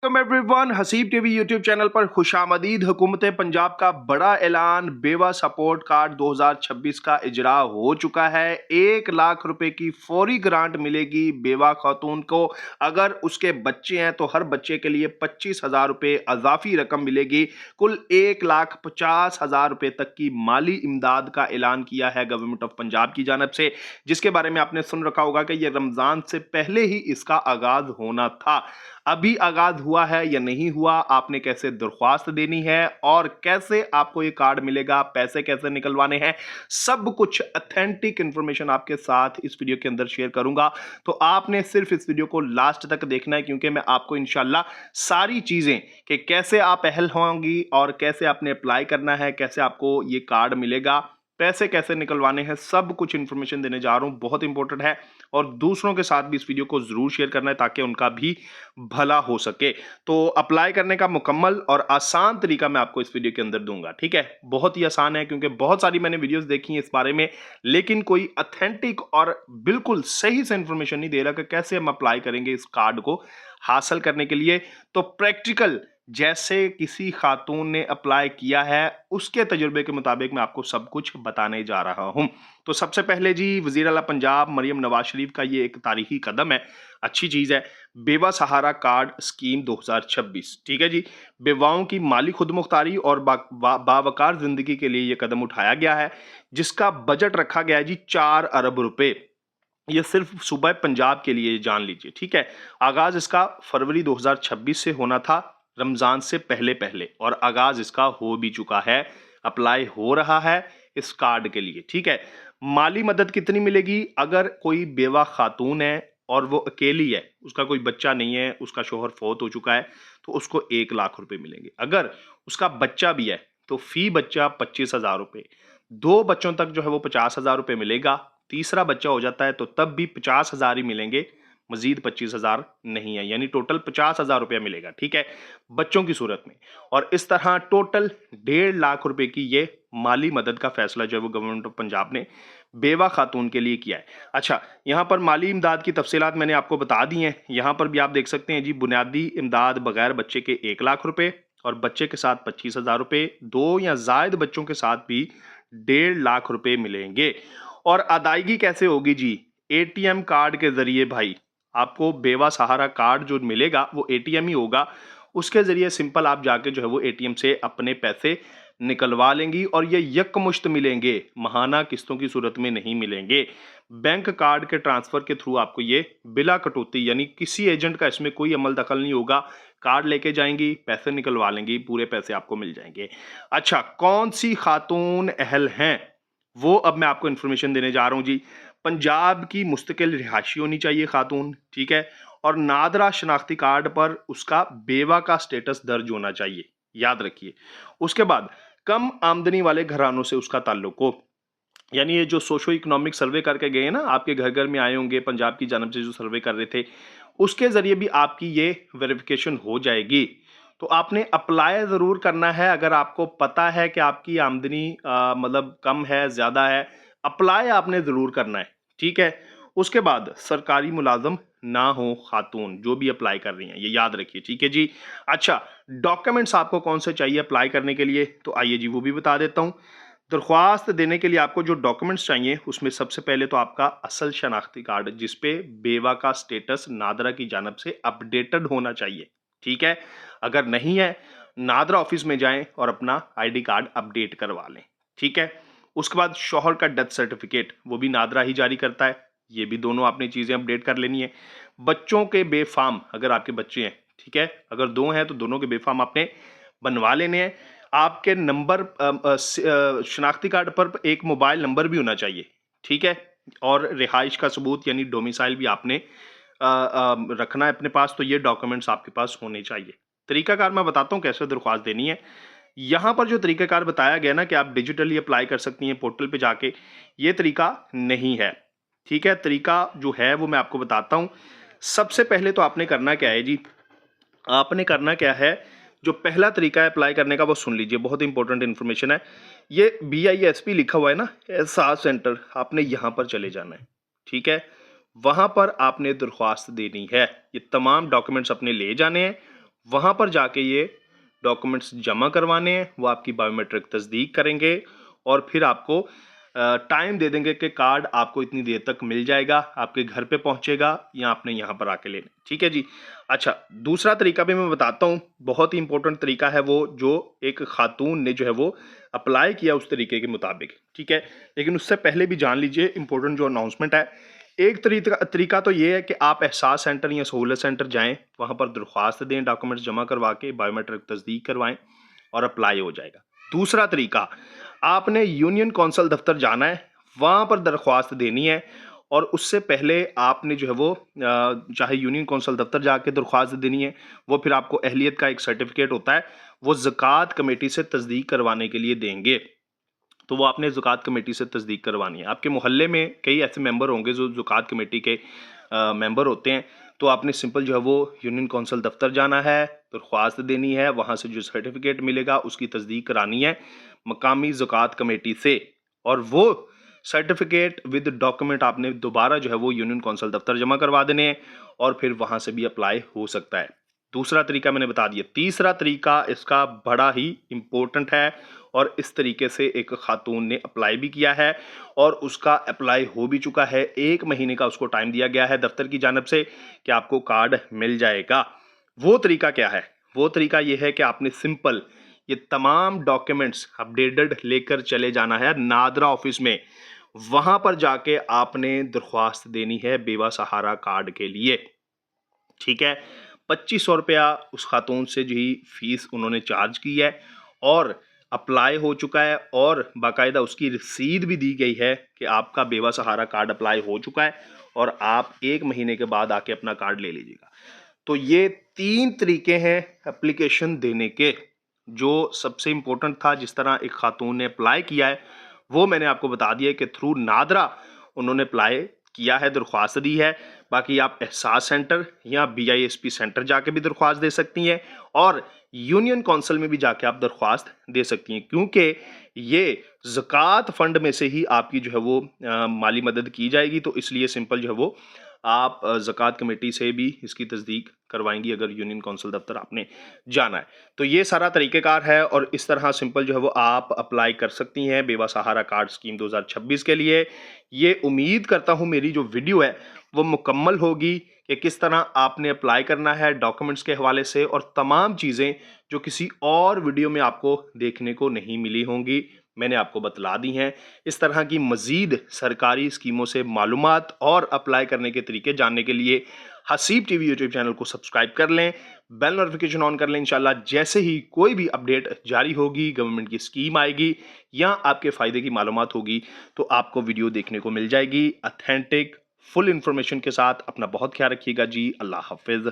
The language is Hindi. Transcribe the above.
Welcome everyone, Haseeb TV YouTube channel पर खुशामदीद। हुकूमत पंजाब का बड़ा ऐलान, बेवा सपोर्ट कार्ड 2026 का इजरा हो चुका है। 1 लाख रुपए की फौरी ग्रांट मिलेगी बेवा खातून को। अगर उसके बच्चे हैं तो हर बच्चे के लिए 25,000 रुपए अजाफी रकम मिलेगी। कुल 1,50,000 रुपए तक की माली इमदाद का ऐलान किया है गवर्नमेंट ऑफ पंजाब की जानब से, जिसके बारे में आपने सुन रखा होगा कि यह रमजान से पहले ही इसका आगाज होना था। अभी आगाज हुआ है या नहीं हुआ, आपने कैसे दरख्वास्त देनी है और कैसे आपको ये कार्ड मिलेगा, पैसे कैसे निकलवाने हैं, सब कुछ ऑथेंटिक इंफॉर्मेशन आपके साथ इस वीडियो के अंदर शेयर करूंगा। तो आपने सिर्फ इस वीडियो को लास्ट तक देखना है, क्योंकि मैं आपको इंशाल्लाह सारी चीजें कि कैसे आप अहल होंगी और कैसे आपने अप्लाई करना है, कैसे आपको ये कार्ड मिलेगा, पैसे कैसे निकलवाने हैं, सब कुछ इंफॉर्मेशन देने जा रहा हूं। बहुत इंपॉर्टेंट है और दूसरों के साथ भी इस वीडियो को जरूर शेयर करना है ताकि उनका भी भला हो सके। तो अप्लाई करने का मुकम्मल और आसान तरीका मैं आपको इस वीडियो के अंदर दूंगा। ठीक है, बहुत ही आसान है क्योंकि बहुत सारी मैंने वीडियोस देखी हैं इस बारे में, लेकिन कोई ऑथेंटिक और बिल्कुल सही से इंफॉर्मेशन नहीं दे रहा कि कैसे हम अप्लाई करेंगे इस कार्ड को हासिल करने के लिए। तो प्रैक्टिकल जैसे किसी खातून ने अप्लाई किया है उसके तजुर्बे के मुताबिक मैं आपको सब कुछ बताने जा रहा हूं। तो सबसे पहले जी, वजीर आला पंजाब मरियम नवाज शरीफ का ये एक तारीखी कदम है, अच्छी चीज है। बेवा सहारा कार्ड स्कीम 2026, ठीक है जी। बेवाओं की माली खुद मुख्तारी और बावकार जिंदगी के लिए ये कदम उठाया गया है, जिसका बजट रखा गया है जी 4 अरब रुपए। ये सिर्फ सूबा पंजाब के लिए, जान लीजिए, ठीक है। आगाज इसका फरवरी 2026 से होना था, रमजान से पहले पहले, और आगाज इसका हो भी चुका है, अप्लाई हो रहा है इस कार्ड के लिए, ठीक है। माली मदद कितनी मिलेगी? अगर कोई बेवा खातून है और वो अकेली है, उसका कोई बच्चा नहीं है, उसका शोहर फौत हो चुका है, तो उसको 1 लाख रुपए मिलेंगे। अगर उसका बच्चा भी है तो फी बच्चा 25,000 रुपए, 2 बच्चों तक जो है वो 50,000 रुपए मिलेगा। तीसरा बच्चा हो जाता है तो तब भी 50,000 ही मिलेंगे, मजीद 25,000 नहीं है, यानी टोटल 50,000 रुपया मिलेगा, ठीक है, बच्चों की सूरत में। और इस तरह टोटल 1.5 लाख रुपए की ये माली मदद का फैसला जो है वो गवर्नमेंट ऑफ पंजाब ने बेवा खातून के लिए किया है। अच्छा, यहाँ पर माली इमदाद की तफसीलात मैंने आपको बता दी हैं। यहाँ पर भी आप देख सकते हैं जी, बुनियादी इमदाद बगैर बच्चे के 1 लाख रुपए और बच्चे के साथ 25,000 रुपए, 2 या जायद बच्चों के साथ भी 1.5 लाख रुपए मिलेंगे। और अदायगी कैसे होगी जी? एटीएम कार्ड के जरिए भाई, आपको बेवा सहारा कार्ड जो मिलेगा वो एटीएम ही होगा। उसके जरिए सिंपल आप जाके जो है वो एटीएम से अपने पैसे निकलवा लेंगी और ये यकमुश्त मिलेंगे, महाना किस्तों की सूरत में नहीं मिलेंगे। बैंक कार्ड के ट्रांसफर के थ्रू आपको ये बिला कटौती, यानी किसी एजेंट का इसमें कोई अमल दखल नहीं होगा। कार्ड लेके जाएंगी, पैसे निकलवा लेंगी, पूरे पैसे आपको मिल जाएंगे। अच्छा, कौन सी खातून अहल हैं, वो अब मैं आपको इंफॉर्मेशन देने जा रहा हूं जी। पंजाब की मुस्तकिल रिहायशी होनी चाहिए खातून, ठीक है, और नादरा शनाख्ती कार्ड पर उसका बेवा का स्टेटस दर्ज होना चाहिए, याद रखिए। उसके बाद कम आमदनी वाले घरानों से उसका ताल्लुक हो, यानी ये जो सोशो इकोनॉमिक सर्वे करके गए हैं ना, आपके घर घर में आए होंगे पंजाब की जानब से जो सर्वे कर रहे थे, उसके जरिए भी आपकी ये वेरिफिकेशन हो जाएगी। तो आपने अप्लाई जरूर करना है। अगर आपको पता है कि आपकी आमदनी मतलब कम है, ज्यादा है, अप्लाई आपने जरूर करना है, ठीक है। उसके बाद सरकारी मुलाजम ना हो खातून जो भी अप्लाई कर रही हैं, ये याद रखिए, ठीक है जी। अच्छा, डॉक्यूमेंट्स आपको कौन से चाहिए अप्लाई करने के लिए, तो आइए जी वो भी बता देता हूँ। दरख्वास्त देने के लिए आपको जो डॉक्यूमेंट्स चाहिए उसमें सबसे पहले तो आपका असल शनाख्ती कार्ड, जिसपे बेवा का स्टेटस नादरा की जानब से अपडेटेड होना चाहिए, ठीक है। अगर नहीं है, नादरा ऑफिस में जाएं और अपना आईडी कार्ड अपडेट करवा लें, ठीक है। उसके बाद शौहर का डेथ सर्टिफिकेट, वो भी नादरा ही जारी करता है, ये भी दोनों आपने चीजें अपडेट कर लेनी है। बच्चों के बेफाम, अगर आपके बच्चे हैं, ठीक है, अगर 2 हैं तो दोनों के बेफाम आपने बनवा लेने हैं। आपके नंबर शनाख्ती कार्ड पर एक मोबाइल नंबर भी होना चाहिए, ठीक है, और रिहाइश का सबूत यानी डोमिसाइल भी आपने रखना है अपने पास। तो ये डॉक्यूमेंट्स आपके पास होने चाहिए। तरीकाकार मैं बताता हूँ कैसे दरख्वास्त देनी है। यहाँ पर जो तरीकाकार बताया गया ना कि आप डिजिटली अप्लाई कर सकती हैं पोर्टल पे जाके, ये तरीका नहीं है, ठीक है। तरीका जो है वो मैं आपको बताता हूँ। सबसे पहले तो आपने करना क्या है जी, आपने करना क्या है, जो पहला तरीका है अप्लाई करने का वो सुन लीजिए, बहुत इंपॉर्टेंट इंफॉर्मेशन है। ये BISP लिखा हुआ है ना, एहसास सेंटर, आपने यहाँ पर चले जाना है, ठीक है। वहां पर आपने दरख्वास्त देनी है, ये तमाम डॉक्यूमेंट्स अपने ले जाने हैं, वहाँ पर जाके ये डॉक्यूमेंट्स जमा करवाने हैं, वो आपकी बायोमेट्रिक तस्दीक करेंगे और फिर आपको टाइम दे देंगे कि कार्ड आपको इतनी देर तक मिल जाएगा, आपके घर पे पहुंचेगा या आपने यहाँ पर आके लेना। ठीक है जी। अच्छा, दूसरा तरीका भी मैं बताता हूँ, बहुत ही इंपॉर्टेंट तरीका है वो, जो एक खातून ने जो है वो अप्लाई किया उस तरीके के मुताबिक। ठीक है, लेकिन उससे पहले भी जान लीजिए इंपॉर्टेंट जो अनाउंसमेंट है। एक तरीका तो ये है कि आप एहसास सेंटर या सहूलत सेंटर जाएं, वहाँ पर दरख्वास्त दें, डॉक्यूमेंट्स जमा करवा के बायोमेट्रिक तस्दीक करवाएं और अप्लाई हो जाएगा। दूसरा तरीका, आपने यूनियन कौंसल दफ्तर जाना है, वहाँ पर दरख्वास्त देनी है और उससे पहले आपने जो है वो चाहे यूनियन कौंसल दफ्तर जाके दरख्वास्त देनी है, वो फिर आपको अहलियत का एक सर्टिफिकेट होता है, वो ज़कात कमेटी से तस्दीक करवाने के लिए देंगे। तो वो आपने ज़कात कमेटी से तस्दीक करवानी है। आपके मोहल्ले में कई ऐसे मेंबर होंगे जो ज़कात कमेटी के मेंबर होते हैं, तो आपने सिंपल जो है वो यूनियन कौंसल दफ्तर जाना है, दरख्वास्त देनी है, वहाँ से जो सर्टिफिकेट मिलेगा उसकी तस्दीक करानी है मकामी ज़कात कमेटी से, और वो सर्टिफिकेट विद डॉक्यूमेंट आपने दोबारा जो है वो यूनियन कौंसल दफ्तर जमा करवा देने हैं और फिर वहाँ से भी अप्लाई हो सकता है। दूसरा तरीका मैंने बता दिया। तीसरा तरीका इसका बड़ा ही इम्पोर्टेंट है और इस तरीके से एक खातून ने अप्लाई भी किया है और उसका अप्लाई हो भी चुका है। 1 महीने का उसको टाइम दिया गया है दफ्तर की जानिब से कि आपको कार्ड मिल जाएगा। वो तरीका क्या है? वो तरीका ये है कि आपने सिंपल ये तमाम डॉक्यूमेंट्स अपडेटेड लेकर चले जाना है नादरा ऑफिस में। वहाँ पर जाके आपने दरख्वास्त देनी है बेवा सहारा कार्ड के लिए। ठीक है, 2500 रुपया उस खातून से जो ही फीस उन्होंने चार्ज की है और अप्लाई हो चुका है और बाकायदा उसकी रसीद भी दी गई है कि आपका बेवा सहारा कार्ड अप्लाई हो चुका है और आप 1 महीने के बाद आके अपना कार्ड ले लीजिएगा। तो ये 3 तरीके हैं एप्लीकेशन देने के, जो सबसे इम्पोर्टेंट था जिस तरह एक खातून ने अप्लाई किया है वो मैंने आपको बता दिया कि थ्रू नादरा उन्होंने अप्लाई किया है, दरख्वास्त दी है। बाकी आप एहसास सेंटर या BISP सेंटर जाके भी दरख्वास्त दे सकती हैं और यूनियन कौंसिल में भी जाके आप दरख्वास्त दे सकती हैं, क्योंकि ये ज़कात फंड में से ही आपकी जो है वो माली मदद की जाएगी। तो इसलिए सिंपल जो है वो आप ज़कात कमेटी से भी इसकी तस्दीक करवाएंगी अगर यूनियन कौंसिल दफ्तर आपने जाना है। तो ये सारा तरीक़ेकार है और इस तरह सिंपल जो है वो आप अप्लाई कर सकती हैं बेवा सहारा कार्ड स्कीम 2026 के लिए। ये उम्मीद करता हूँ मेरी जो वीडियो है वो मुकम्मल होगी कि किस तरह आपने अप्लाई करना है डॉक्यूमेंट्स के हवाले से और तमाम चीज़ें जो किसी और वीडियो में आपको देखने को नहीं मिली होंगी मैंने आपको बतला दी हैं। इस तरह की मज़ीद सरकारी स्कीमों से मालूमात और अप्लाई करने के तरीके जानने के लिए हसीब टीवी यूट्यूब चैनल को सब्सक्राइब कर लें, बेल नोटिफिकेशन ऑन कर लें। इंशाल्लाह जैसे ही कोई भी अपडेट जारी होगी, गवर्नमेंट की स्कीम आएगी या आपके फ़ायदे की मालूमात होगी तो आपको वीडियो देखने को मिल जाएगी ऑथेंटिक फुल इंफॉर्मेशन के साथ। अपना बहुत ख्याल रखिएगा जी। अल्लाह हाफिज़।